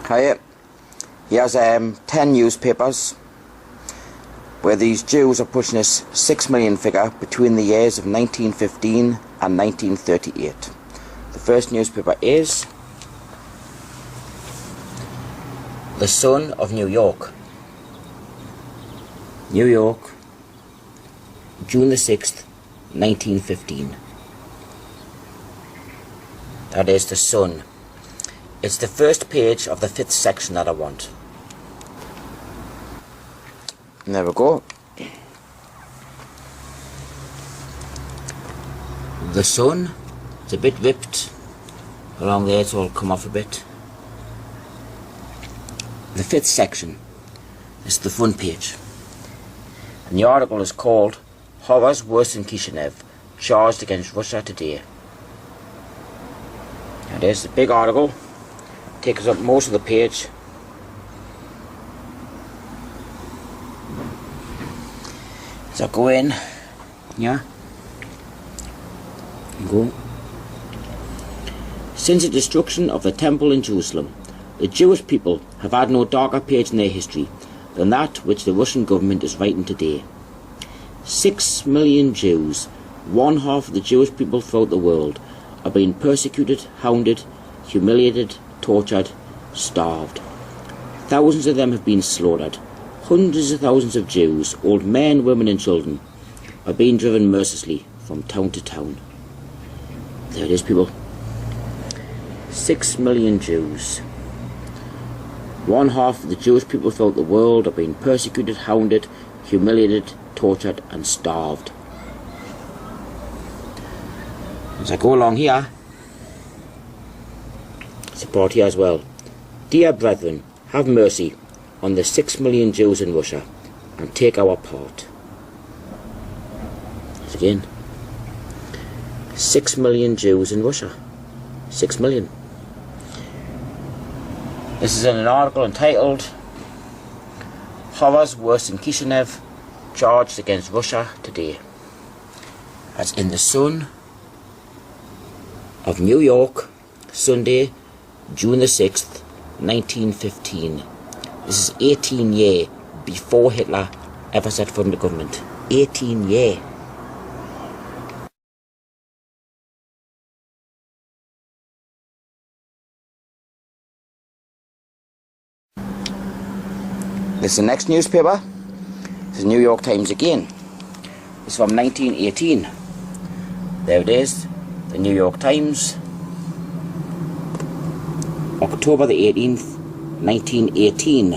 Hiya. Here's 10 newspapers where these Jews are pushing this 6 million figure between the years of 1915 and 1938. The first newspaper is The Sun of New York. New York, June the 6th, 1915. That is The Sun. It's the first page of the 5th section that I want. There we go. The Sun, it's a bit ripped along there, so it'll come off a bit. The 5th section is the front page. And the article is called Horrors Worse in Kishinev, Charged Against Russia Today. And there's the big article. Takes up most of the page. So go in, yeah, go. Since the destruction of the temple in Jerusalem, the Jewish people have had no darker page in their history than that which the Russian government is writing today. 6 million Jews, one half of the Jewish people throughout the world, are being persecuted, hounded, humiliated, tortured, starved. Thousands of them have been slaughtered. Hundreds of thousands of Jews, old men, women and children, are being driven mercilessly from town to town. There it is, people. 6 million Jews. One half of the Jewish people throughout the world are being persecuted, hounded, humiliated, tortured and starved. As I go along here, it's brought here as well. Dear brethren, have mercy on the 6 million Jews in Russia and take our part. Once again, 6 million Jews in Russia. 6 million. This is in an article entitled Horrors Worse in Kishinev, Charged Against Russia Today. That's in the Sun of New York, Sunday, June the 6th, 1915. This is 18 years before Hitler ever set foot in the government. 18 years. This is the next newspaper. This is New York Times again. It's from 1918. There it is. The New York Times. October the 18th, 1918.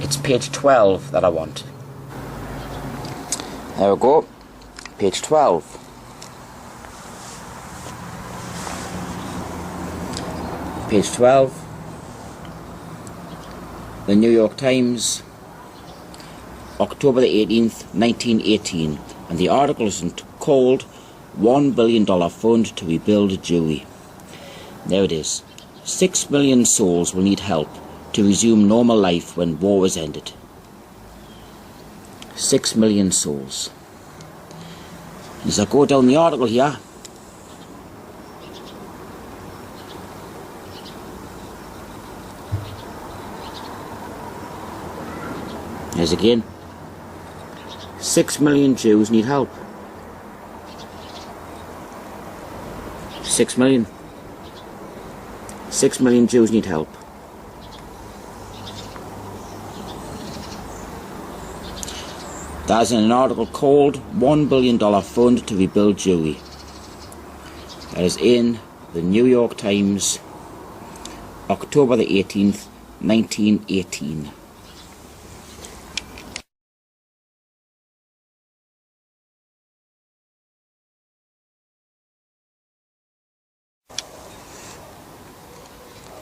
It's page 12 that I want. There we go. Page 12. Page 12. The New York Times. October the 18th, 1918. And the article is called $1 billion fund to rebuild Jewry. There it is. 6 million souls will need help to resume normal life when war is ended. 6 million souls. As I go down the article here, there's again, 6 million Jews need help. 6 million. 6 million Jews need help. That's in an article called $1 billion fund to rebuild Jewry. That is in the New York Times, October the 18th, 1918.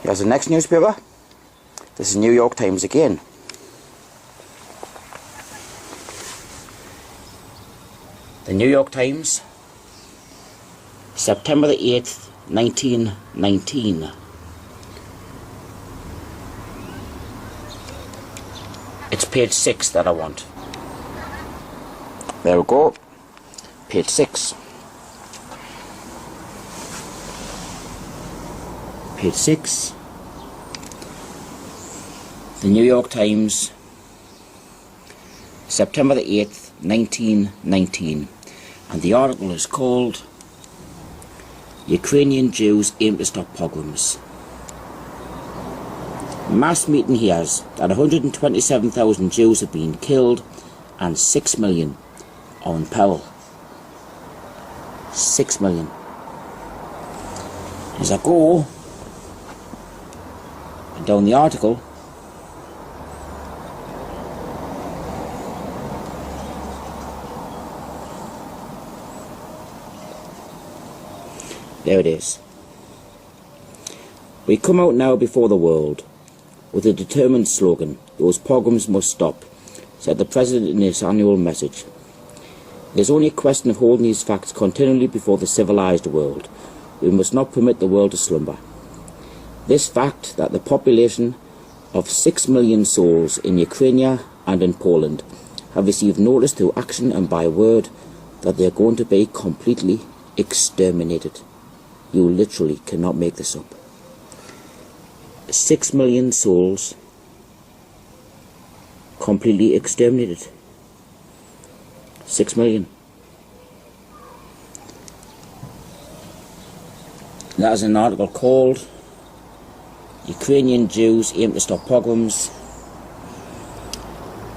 Here's the next newspaper. This is New York Times again. The New York Times, September the 8th, 1919. It's page 6 that I want. There we go. Page 6. Page 6. The New York Times, September the 8th, 1919. And the article is called Ukrainian Jews Aim to Stop Pogroms. Mass meeting hears that 127,000 Jews have been killed and 6 million are in peril. 6 million. As I go down the article, there it is. We come out now before the world with a determined slogan, "Those pogroms must stop," said the President in his annual message. It is only a question of holding these facts continually before the civilized world. We must not permit the world to slumber. This fact that the population of 6 million souls in Ukraine and in Poland have received notice through action and by word that they are going to be completely exterminated. You literally cannot make this up. 6 million souls completely exterminated. 6 million. That is an article called Ukrainian Jews Aim to Stop Pogroms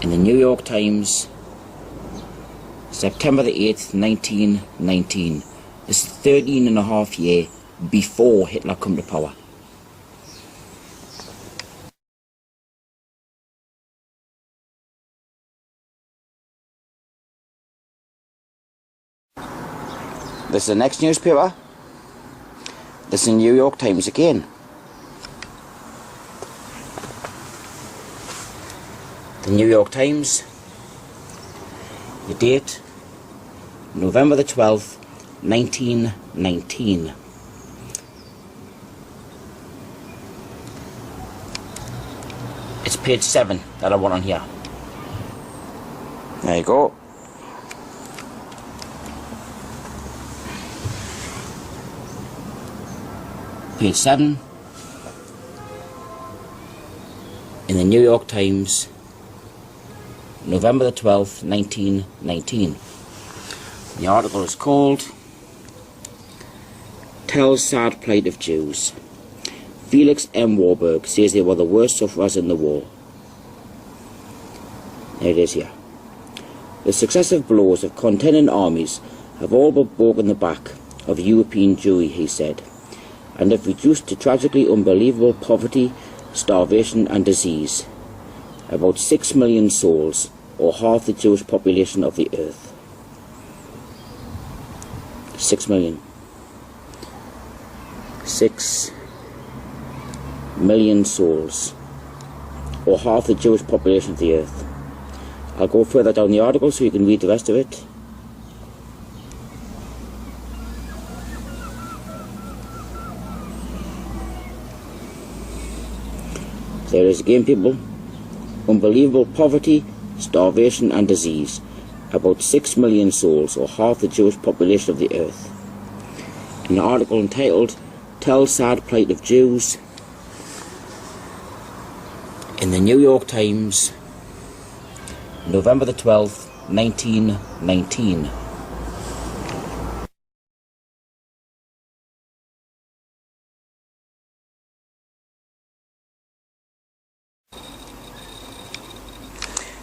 in the New York Times, September the 8th, 1919. This is 13 and a half years before Hitler come to power. This is the next newspaper. This is the New York Times again. The New York Times. The date, November the 12th, 1919. It's page 7 that I want on here. There you go. Page 7 in the New York Times, November the 12th, 1919. The article is called Tells Sad Plight of Jews. Felix M. Warburg says they were the worst sufferers in the war. There it is here. The successive blows of contending armies have all but broken the back of European Jewry, he said, and have reduced to tragically unbelievable poverty, starvation and disease about 6 million souls, or half the Jewish population of the earth. 6 million. 6 million souls, or half the Jewish population of the earth. I'll go further down the article so you can read the rest of it. There is again, people. Unbelievable poverty, starvation and disease. About 6 million souls, or half the Jewish population of the earth. An article entitled Tell Sad Plight of Jews in the New York Times, November the 12th, 1919.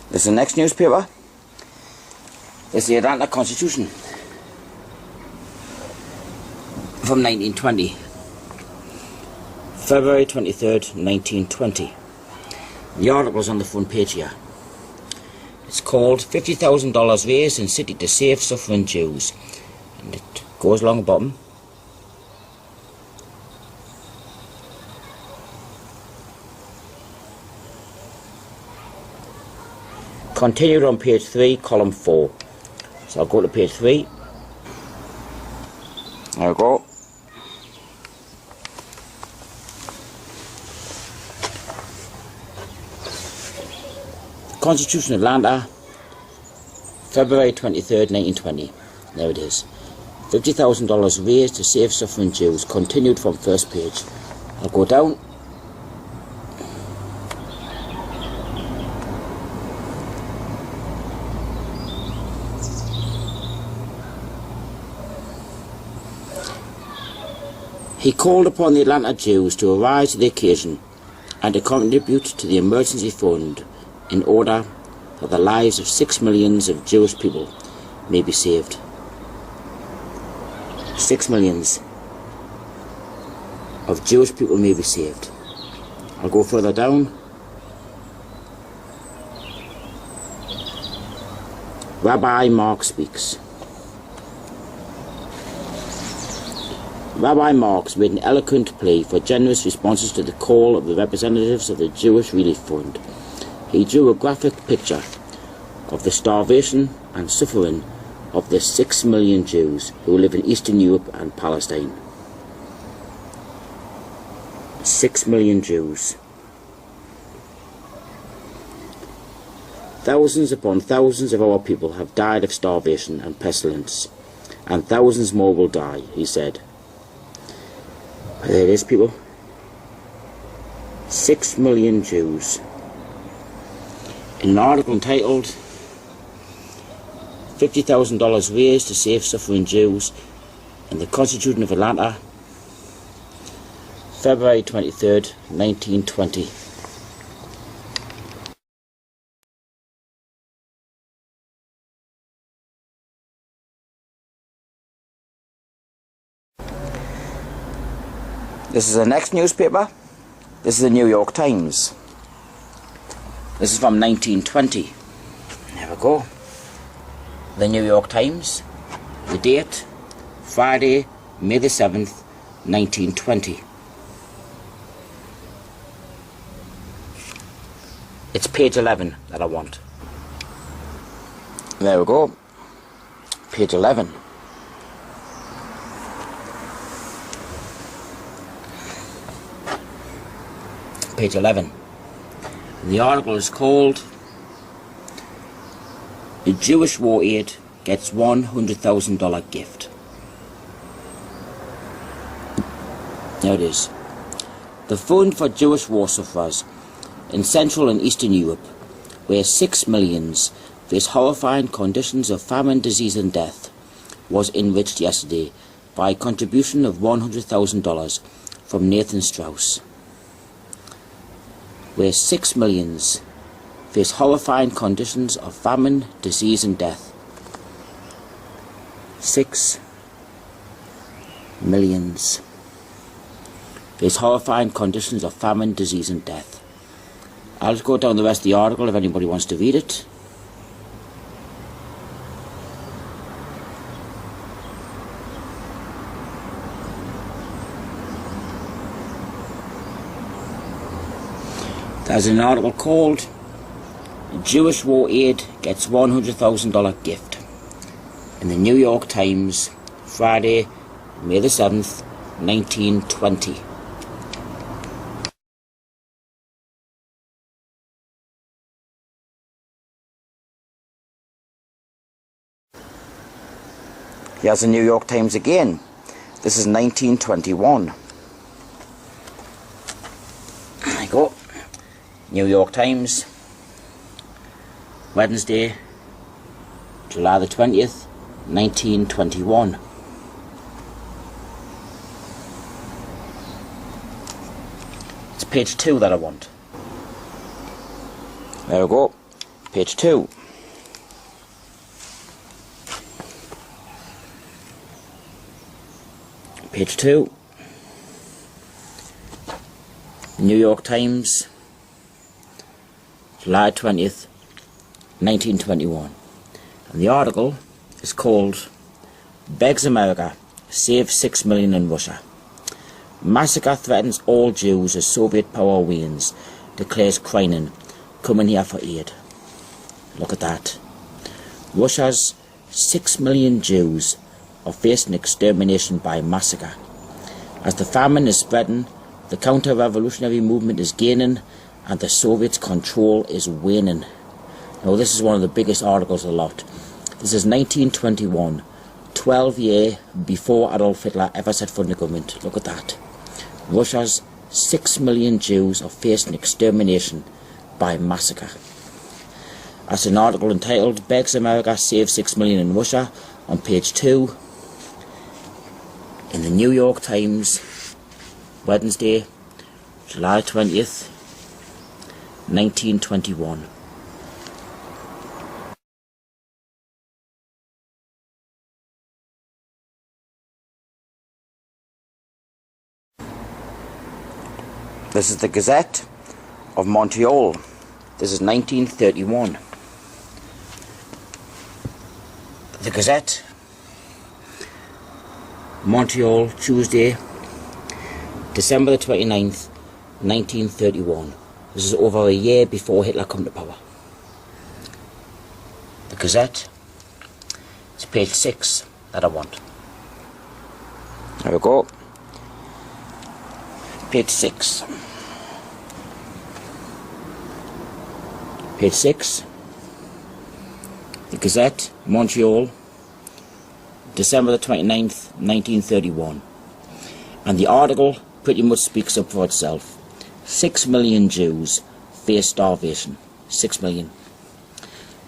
This is the next newspaper. This is the Atlanta Constitution from 1920. February 23rd, 1920. The article is on the front page here. It's called $50,000 raised in city to save suffering Jews. And it goes along the bottom. Continued on page 3, column 4. So I'll go to page 3. There we go. Constitution of Atlanta, February 23rd, 1920. There it is. $50,000 raised to save suffering Jews. Continued from first page. I'll go down. He called upon the Atlanta Jews to arise to the occasion and to contribute to the emergency fund in order that the lives of 6 million of Jewish people may be saved. 6 million of Jewish people may be saved. I'll go further down. Rabbi Mark speaks. Rabbi Marks made an eloquent plea for generous responses to the call of the representatives of the Jewish Relief Fund. He drew a graphic picture of the starvation and suffering of the 6 million Jews who live in Eastern Europe and Palestine. 6 million Jews. Thousands upon thousands of our people have died of starvation and pestilence, and thousands more will die, he said. There it is, people. 6 million Jews. In an article entitled $50,000 raised to save suffering Jews in the Constitution of Atlanta, February 23rd, 1920. This is the next newspaper. This is the New York Times. This is from 1920. There we go. The New York Times. The date, Friday, May the 7th, 1920. It's page 11 that I want. There we go. Page 11. Page 11. And the article is called "The Jewish War Aid Gets $100,000 Gift." There it is. The Fund for Jewish War Sufferers in Central and Eastern Europe, where 6 million face horrifying conditions of famine, disease and death, was enriched yesterday by a contribution of $100,000 from Nathan Strauss. Where 6 million face horrifying conditions of famine, disease and death. 6 million face horrifying conditions of famine, disease and death. I'll just go down the rest of the article if anybody wants to read it. There's an article called "Jewish War Aid Gets $100,000 Gift" in the New York Times, Friday, May the 7th, 1920. Here's the New York Times again. This is 1921. There you go. New York Times, Wednesday, July the 20th, 1921. It's page 2 that I want. There we go. Page 2. Page 2. New York Times, July 20th, 1921. And the article is called "Begs America, Save 6 Million in Russia. Massacre threatens all Jews as Soviet power wanes, declares Kreinin, coming here for aid." Look at that. Russia's 6 million Jews are facing extermination by massacre. As the famine is spreading, the counter-revolutionary movement is gaining, and the Soviets' control is waning. Now this is one of the biggest articles of the lot. This is 1921, 12 years before Adolf Hitler ever set foot in the government. Look at that. Russia's 6 million Jews are facing extermination by massacre. As an article entitled "Begs America Save 6 Million in Russia" on page 2 in the New York Times, Wednesday, July 20th, 1921. This is the Gazette of Montreal. This is 1931. The Gazette, Montreal, Tuesday, December the 29th, 1931. This is over a year before Hitler come to power. The Gazette, it's page 6 that I want. There we go. Page 6. Page 6. The Gazette, Montreal, December the 29th, 1931. And the article pretty much speaks up for itself. 6 million Jews face starvation. 6 million.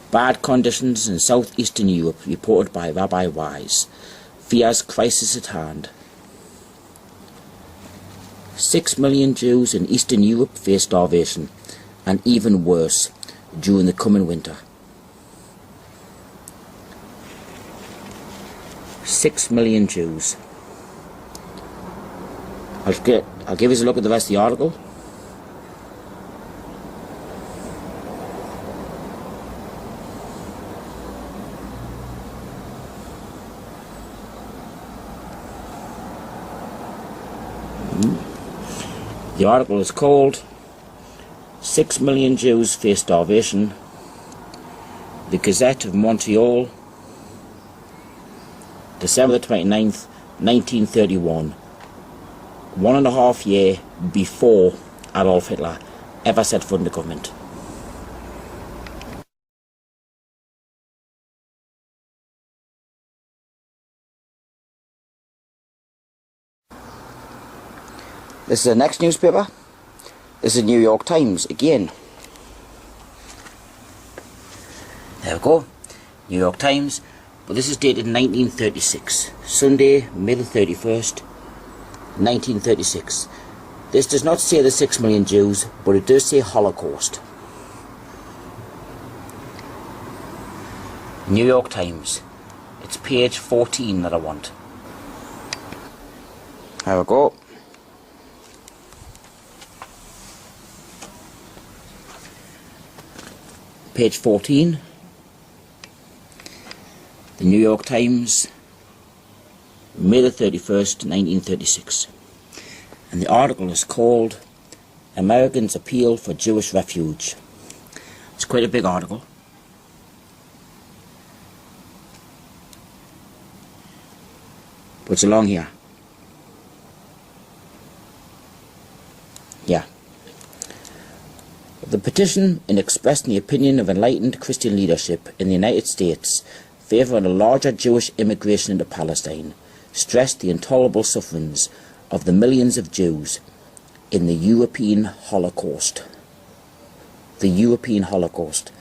Bad conditions in southeastern Europe reported by Rabbi Wise. Fears crisis at hand. 6 million Jews in Eastern Europe face starvation, and even worse during the coming winter. 6 million Jews. I'll give you a look at the rest of the article. The article is called 6 million Jews face starvation. The Gazette of Montreal, December the 29th, 1931. 1.5 years before Adolf Hitler ever set foot in the government. This is the next newspaper. This is the New York Times again. There we go. New York Times. But this is dated 1936. Sunday, May the 31st, 1936. This does not say the 6 million Jews, but it does say Holocaust. New York Times. It's page 14 that I want. There we go. Page 14, the New York Times, May the 31st, 1936. And the article is called "Americans Appeal for Jewish Refuge." It's quite a big article. But it's along here. Yeah. The petition, in expressing the opinion of enlightened Christian leadership in the United States favouring a larger Jewish immigration into Palestine, stressed the intolerable sufferings of the millions of Jews in the European Holocaust. The European Holocaust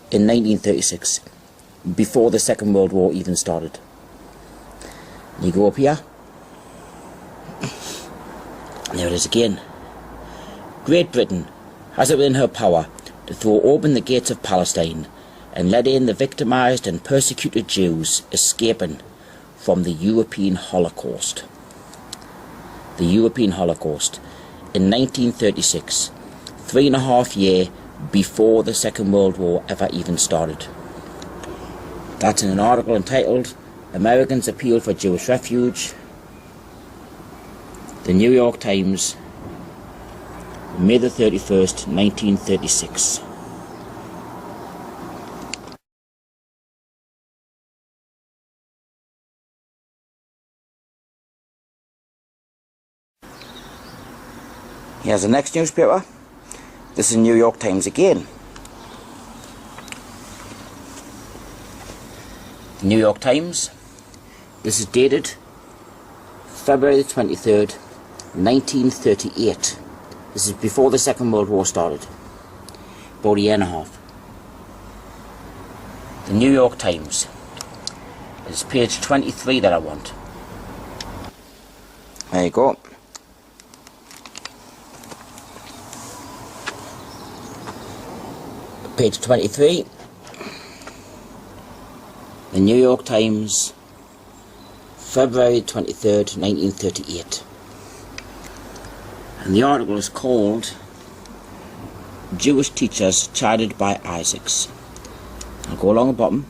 in 1936, before the Second World War even started. You go up here. There it is again. Great Britain has it within her power to throw open the gates of Palestine and let in the victimised and persecuted Jews escaping from the European Holocaust. The European Holocaust in 1936, 3.5 years before the Second World War ever even started. That's in an article entitled "Americans Appeal for Jewish Refuge." The New York Times, May the 31st, 1936. Here's the next newspaper. This is the New York Times again. The New York Times. This is dated February the 23rd, 1938. This is before the Second World War started. About a year and a half. The New York Times. It's page 23 that I want. There you go. Page 23. The New York Times, February 23rd, 1938. And the article is called Jewish Teachers Chided by Isaacs. I'll go along the bottom.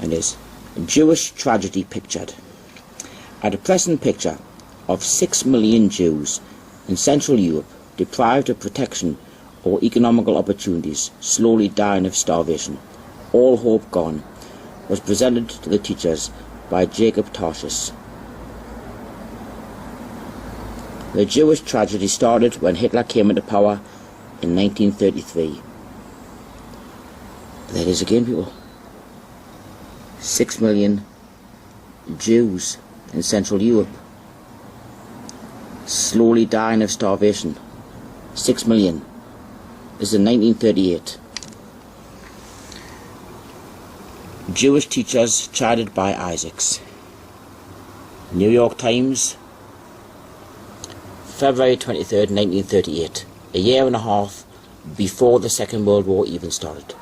And there's a Jewish tragedy pictured. A depressing picture of 6 million Jews in Central Europe deprived of protection or economical opportunities, slowly dying of starvation, all hope gone, was presented to the teachers by Jacob Tarshis. The Jewish tragedy started when Hitler came into power in 1933. There it is again, people. 6 million Jews in Central Europe, slowly dying of starvation. 6 million. This is in 1938. Jewish teachers chided by Isaacs. New York Times, February 23rd, 1938. A year and a half before the Second World War even started.